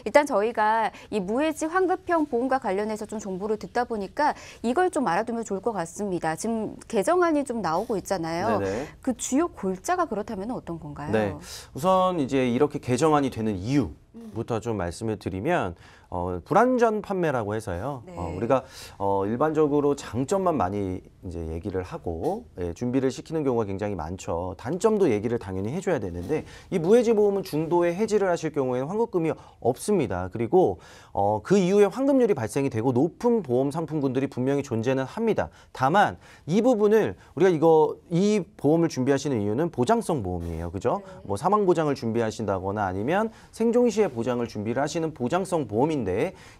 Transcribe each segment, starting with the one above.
일단 저희가 이 무해지 환급형 보험과 관련해서 좀 정보를 듣다 보니까 이걸 좀 알아두면 좋을 것 같습니다. 지금 개정안이 좀 나오고 있잖아요. 네네. 그 주요 골자가 그렇다면 어떤 건가요? 네, 우선 이제 이렇게 개정안이 되는 이유부터 좀 말씀을 드리면 불완전 판매라고 해서요. 네. 우리가 일반적으로 장점만 많이 이제 얘기를 하고 준비를 시키는 경우가 굉장히 많죠. 단점도 얘기를 당연히 해줘야 되는데 이 무해지 보험은 중도에 해지를 하실 경우에는 환급금이 없습니다. 그리고 그 이후에 환급률이 발생이 되고 높은 보험 상품군들이 분명히 존재는 합니다. 다만 이 부분을 우리가 이 보험을 준비하시는 이유는 보장성 보험이에요. 그죠? 네. 뭐 사망 보장을 준비하신다거나 아니면 생존 시의 보장을 준비를 하시는 보장성 보험인데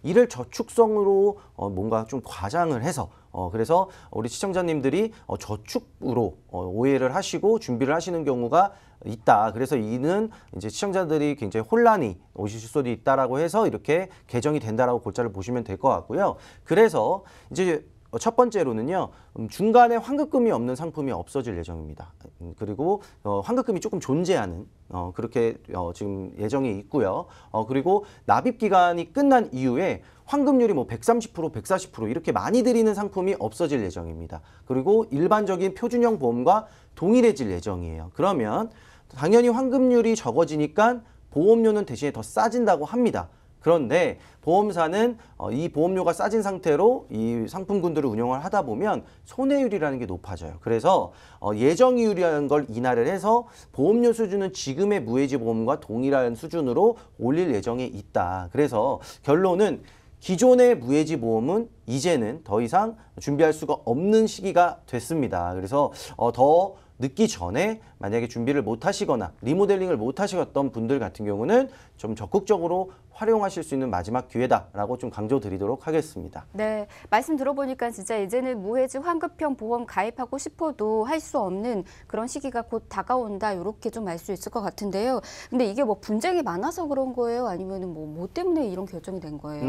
이를 저축성으로 뭔가 좀 과장을 해서 그래서 우리 시청자님들이 저축으로 오해를 하시고 준비를 하시는 경우가 있다. 그래서 이는 이제 시청자들이 굉장히 혼란이 오실 수도 있다라고 해서 이렇게 개정이 된다라고 골자를 보시면 될 것 같고요. 그래서 이제 첫 번째로는요, 중간에 환급금이 없는 상품이 없어질 예정입니다. 그리고 환급금이 조금 존재하는 그렇게 지금 예정이 있고요. 그리고 납입 기간이 끝난 이후에 환급률이 뭐 130%, 140% 이렇게 많이 드리는 상품이 없어질 예정입니다. 그리고 일반적인 표준형 보험과 동일해질 예정이에요. 그러면 당연히 환급률이 적어지니까 보험료는 대신에 더 싸진다고 합니다. 그런데 보험사는 이 보험료가 싸진 상태로 이 상품군들을 운영을 하다 보면 손해율이라는 게 높아져요. 그래서 예정이율이라는 걸 인하를 해서 보험료 수준은 지금의 무해지 보험과 동일한 수준으로 올릴 예정에 있다. 그래서 결론은 기존의 무해지 보험은 이제는 더 이상 준비할 수가 없는 시기가 됐습니다. 그래서 더 늦기 전에 만약에 준비를 못 하시거나 리모델링을 못 하셨던 분들 같은 경우는 좀 적극적으로 활용하실 수 있는 마지막 기회다라고 좀 강조드리도록 하겠습니다. 네, 말씀 들어보니까 진짜 이제는 무해지 환급형 보험 가입하고 싶어도 할 수 없는 그런 시기가 곧 다가온다 이렇게 좀 알 수 있을 것 같은데요. 근데 이게 뭐 분쟁이 많아서 그런 거예요? 아니면 뭐 때문에 이런 결정이 된 거예요?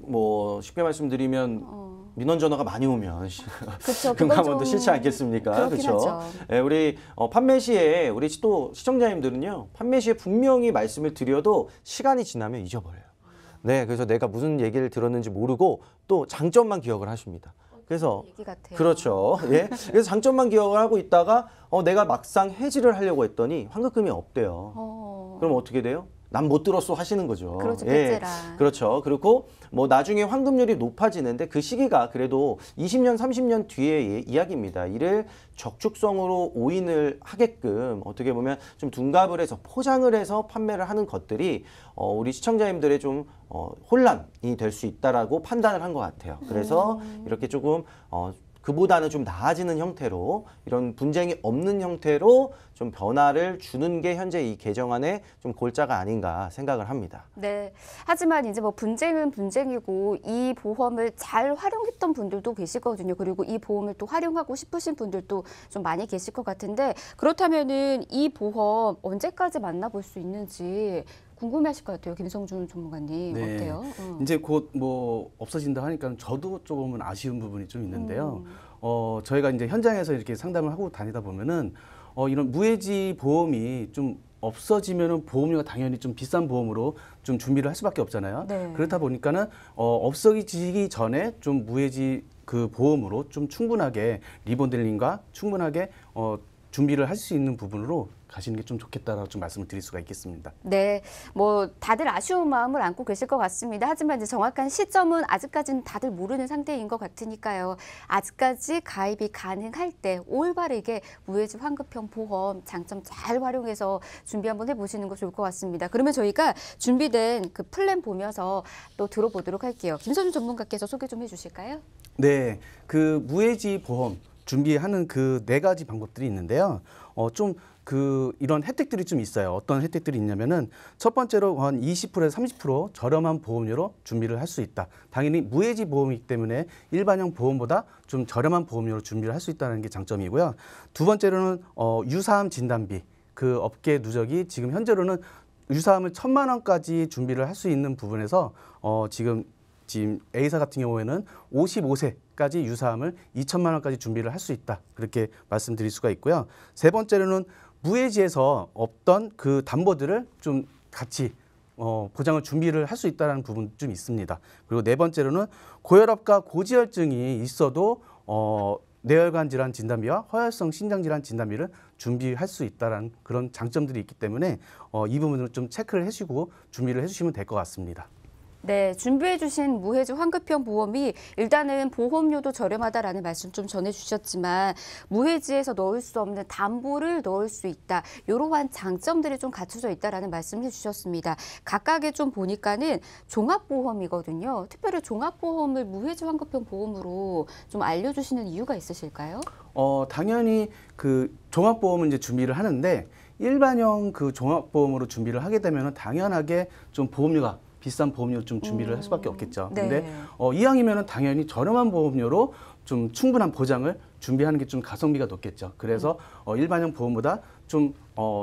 뭐 쉽게 말씀드리면 민원 전화가 많이 오면 그렇죠. 금감원도 싫지 않겠습니까? 그렇죠. 네, 우리 판매 시에 우리 또 시청자님들은요, 판매 시에 분명히 말씀을 드려도 시간이 지나면 잊어버려요. 네, 그래서 내가 무슨 얘기를 들었는지 모르고 또 장점만 기억을 하십니다. 그래서 얘기 같아요. 그렇죠. 예. 그래서 장점만 기억을 하고 있다가 내가 막상 해지를 하려고 했더니 환급금이 없대요. 그럼 어떻게 돼요? 난 못 들었어 하시는 거죠. 그렇죠. 예. 배째라. 그렇죠. 그리고 뭐 나중에 환급률이 높아지는데 그 시기가 그래도 20년, 30년 뒤의 이야기입니다. 이를 적축성으로 오인을 하게끔 어떻게 보면 좀 둔갑을 해서 포장을 해서 판매를 하는 것들이 우리 시청자님들의 좀 혼란이 될 수 있다라고 판단을 한 것 같아요. 그래서 이렇게 조금 그보다는 좀 나아지는 형태로 이런 분쟁이 없는 형태로 좀 변화를 주는 게 현재 이 개정안의 좀 골자가 아닌가 생각을 합니다. 네. 하지만 이제 뭐 분쟁은 분쟁이고 이 보험을 잘 활용했던 분들도 계시거든요. 그리고 이 보험을 또 활용하고 싶으신 분들도 좀 많이 계실 것 같은데 그렇다면은 이 보험 언제까지 만나볼 수 있는지 궁금해하실 것 같아요. 김성준 전문가님. 네. 어때요? 이제 곧 뭐 없어진다 하니까 저도 조금은 아쉬운 부분이 좀 있는데요. 저희가 이제 현장에서 이렇게 상담을 하고 다니다 보면은 이런 무해지 보험이 좀 없어지면은 보험료가 당연히 좀 비싼 보험으로 좀 준비를 할 수밖에 없잖아요. 네. 그렇다 보니까는 없어지기 전에 좀 무해지 그 보험으로 좀 충분하게 리모델링과 충분하게 준비를 할 수 있는 부분으로 가시는 게 좀 좋겠다라고 좀 말씀을 드릴 수가 있겠습니다. 네, 뭐 다들 아쉬운 마음을 안고 계실 것 같습니다. 하지만 이제 정확한 시점은 아직까지는 다들 모르는 상태인 것 같으니까요. 아직까지 가입이 가능할 때 올바르게 무해지 환급형 보험 장점 잘 활용해서 준비 한번 해보시는 거 좋을 것 같습니다. 그러면 저희가 준비된 그 플랜 보면서 또 들어보도록 할게요. 김선준 전문가께서 소개 좀 해주실까요? 네, 그 무해지 보험 준비하는 그 4가지 방법들이 있는데요. 이런 혜택들이 좀 있어요. 어떤 혜택들이 있냐면은 첫 번째로 한 20%에서 30% 저렴한 보험료로 준비를 할 수 있다. 당연히 무해지 보험이기 때문에 일반형 보험보다 좀 저렴한 보험료로 준비를 할 수 있다는 게 장점이고요. 두 번째로는 유사암 진단비. 그 업계 누적이 지금 현재로는 유사암을 1,000만 원까지 준비를 할 수 있는 부분에서 지금 A사 같은 경우에는 55세까지 유사암을 2,000만 원까지 준비를 할 수 있다. 그렇게 말씀드릴 수가 있고요. 세 번째로는 무해지에서 없던 그 담보들을 좀 같이 보장을 준비를 할 수 있다는 부분 좀 있습니다. 그리고 네 번째로는 고혈압과 고지혈증이 있어도 뇌혈관 질환 진단비와 허혈성 신장 질환 진단비를 준비할 수 있다는 그런 장점들이 있기 때문에 이 부분을 좀 체크를 해주시고 준비를 해주시면 될 것 같습니다. 네, 준비해 주신 무해지 환급형 보험이 일단은 보험료도 저렴하다라는 말씀 좀 전해주셨지만 무해지에서 넣을 수 없는 담보를 넣을 수 있다. 이러한 장점들이 좀 갖춰져 있다라는 말씀을 해주셨습니다. 각각의 좀 보니까는 종합보험이거든요. 특별히 종합보험을 무해지 환급형 보험으로 좀 알려주시는 이유가 있으실까요? 당연히 그 종합보험은 이제 준비를 하는데 일반형 그 종합보험으로 준비를 하게 되면 당연하게 좀 보험료가 비싼 보험료 좀 준비를 할 수밖에 없겠죠. 네. 근데 이왕이면은 당연히 저렴한 보험료로 좀 충분한 보장을 준비하는 게 좀 가성비가 높겠죠. 그래서 일반형 보험보다 좀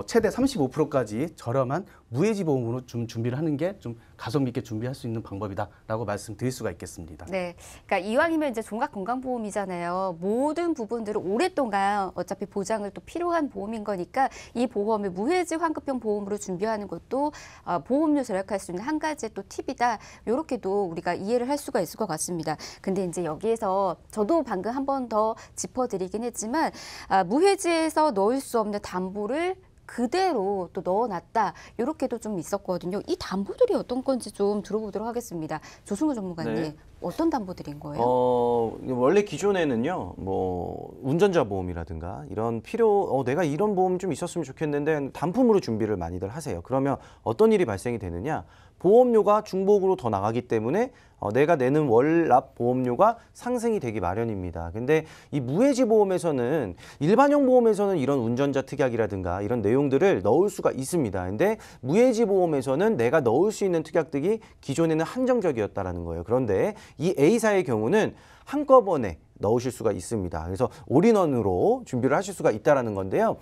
최대 35%까지 저렴한 무해지 보험으로 좀 준비를 하는 게 좀 가성비 있게 준비할 수 있는 방법이다라고 말씀드릴 수가 있겠습니다. 네, 그러니까 이왕이면 이제 종합건강보험이잖아요. 모든 부분들을 오랫동안 어차피 보장을 또 필요한 보험인 거니까 이 보험을 무해지 환급형 보험으로 준비하는 것도 보험료 절약할 수 있는 한 가지의 또 팁이다. 이렇게도 우리가 이해를 할 수가 있을 것 같습니다. 근데 이제 여기에서 저도 방금 한 번 더 짚어드리긴 했지만 무해지에서 넣을 수 없는 담보를 그대로 또 넣어놨다. 이렇게도 좀 있었거든요. 이 담보들이 어떤 건지 좀 들어보도록 하겠습니다. 조승우 전문가님, 네. 어떤 담보들인 거예요? 원래 기존에는요, 뭐 운전자 보험이라든가 이런 내가 이런 보험 좀 있었으면 좋겠는데 단품으로 준비를 많이들 하세요. 그러면 어떤 일이 발생이 되느냐? 보험료가 중복으로 더 나가기 때문에 내가 내는 월납 보험료가 상승이 되기 마련입니다. 근데 이 무해지 보험에서는 일반형 보험에서는 이런 운전자 특약이라든가 이런 내용들을 넣을 수가 있습니다. 근데 무해지 보험에서는 내가 넣을 수 있는 특약들이 기존에는 한정적이었다라는 거예요. 그런데 이 A사의 경우는 한꺼번에 넣으실 수가 있습니다. 그래서 올인원으로 준비를 하실 수가 있다는 건데요.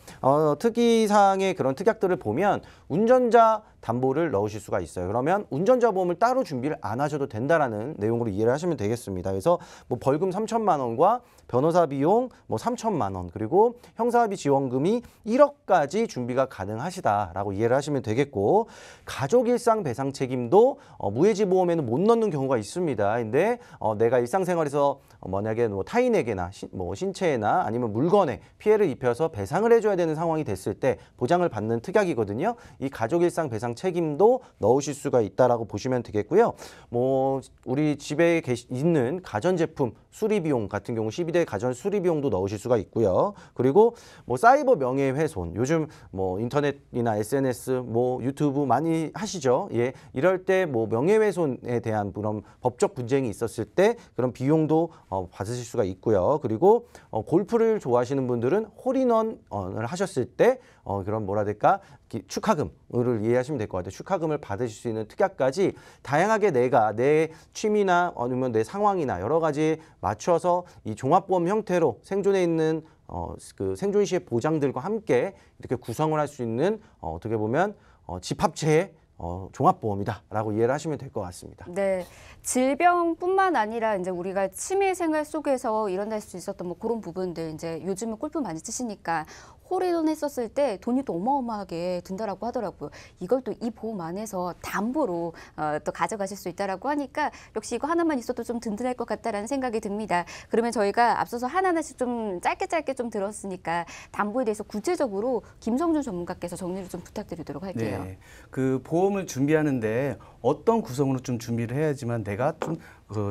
특이사항의 그런 특약들을 보면 운전자 담보를 넣으실 수가 있어요. 그러면 운전자 보험을 따로 준비를 안 하셔도 된다라는 내용으로 이해를 하시면 되겠습니다. 그래서 뭐 벌금 3천만 원과 변호사 비용 뭐 3천만 원 그리고 형사합의 지원금이 1억까지 준비가 가능하시다라고 이해를 하시면 되겠고 가족 일상 배상 책임도 무해지 보험에는 못 넣는 경우가 있습니다. 근데 내가 일상생활에서 만약에 뭐 타인에게나 신체나 아니면 물건에 피해를 입혀서 배상을 해줘야 되는 상황이 됐을 때 보장을 받는 특약이거든요. 이 가족 일상 배상 책임도 넣으실 수가 있다라고 보시면 되겠고요. 뭐 우리 집에 있는 가전제품 수리 비용 같은 경우 12대 가전 수리 비용도 넣으실 수가 있고요. 그리고 뭐 사이버 명예훼손 요즘 뭐 인터넷이나 SNS 뭐 유튜브 많이 하시죠. 예, 이럴 때 뭐 명예훼손에 대한 그런 법적 분쟁이 있었을 때 그런 비용도 받으실 수가 있고요. 그리고 골프를 좋아하시는 분들은 홀인원을 하셨을 때 그런 뭐라 될까 축하금을 이해하시면 될 것 같아요. 축하금을 받으실 수 있는 특약까지 다양하게 내가 내 취미나 아니면 내 상황이나 여러 가지 맞춰서 이 종합보험 형태로 생존에 있는 그 생존 시의 보장들과 함께 이렇게 구성을 할 수 있는 어떻게 보면 집합체의 종합보험이다라고 이해를 하시면 될 것 같습니다. 네, 질병뿐만 아니라 이제 우리가 취미 생활 속에서 일어날 수 있었던 뭐 그런 부분들 이제 요즘은 골프 많이 치시니까 홀인원 했었을 때 돈이 또 어마어마하게 든다라고 하더라고요. 이걸 또 이 보험 안에서 담보로 또 가져가실 수 있다라고 하니까 역시 이거 하나만 있어도 좀 든든할 것 같다라는 생각이 듭니다. 그러면 저희가 앞서서 하나하나씩 좀 짧게 좀 들었으니까 담보에 대해서 구체적으로 김성준 전문가께서 정리를 좀 부탁드리도록 할게요. 네, 그 보험을 준비하는데 어떤 구성으로 좀 준비를 해야지만 내가 좀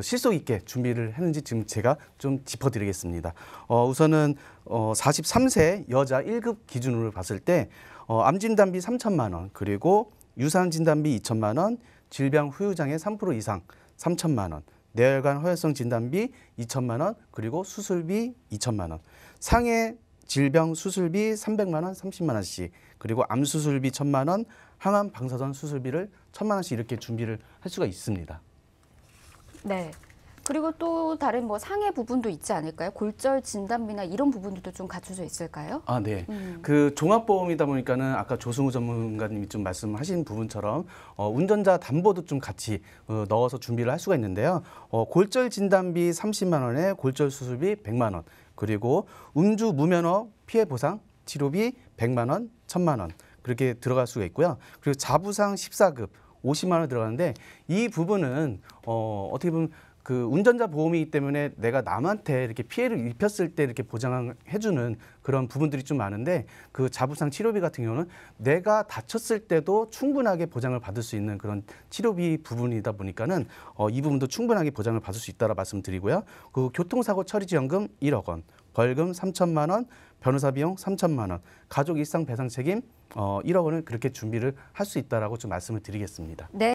실속 있게 준비를 했는지 지금 제가 좀 짚어드리겠습니다. 우선은 43세 여자 1급 기준으로 봤을 때 암진단비 3천만 원, 그리고 유산진단비 2천만 원, 질병 후유장애 3% 이상 3천만 원, 뇌혈관 허혈성 진단비 2천만 원, 그리고 수술비 2천만 원, 상해 질병 수술비 300만 원, 30만 원씩, 그리고 암 수술비 1,000만 원, 항암 방사선 수술비를 1,000만 원씩 이렇게 준비를 할 수가 있습니다. 네. 그리고 또 다른 뭐 상해 부분도 있지 않을까요? 골절 진단비나 이런 부분들도 좀 갖춰져 있을까요? 아, 네. 그 종합보험이다 보니까는 아까 조승우 전문가님이 좀 말씀하신 부분처럼 운전자 담보도 좀 같이 넣어서 준비를 할 수가 있는데요. 골절 진단비 30만 원에 골절 수술비 100만 원, 그리고 음주 무면허 피해 보상 치료비 100만 원, 1,000만 원 그렇게 들어갈 수가 있고요. 그리고 자부상 14급 50만 원 들어가는데 이 부분은 어떻게 보면 그 운전자 보험이기 때문에 내가 남한테 이렇게 피해를 입혔을 때 이렇게 보장해주는 그런 부분들이 좀 많은데 그 자부상 치료비 같은 경우는 내가 다쳤을 때도 충분하게 보장을 받을 수 있는 그런 치료비 부분이다 보니까는 이 부분도 충분하게 보장을 받을 수 있다라 말씀드리고요. 그 교통사고 처리지원금 1억 원, 벌금 3천만 원, 변호사 비용 3천만 원, 가족 일상 배상 책임 1억 원을 그렇게 준비를 할 수 있다라고 좀 말씀을 드리겠습니다. 네.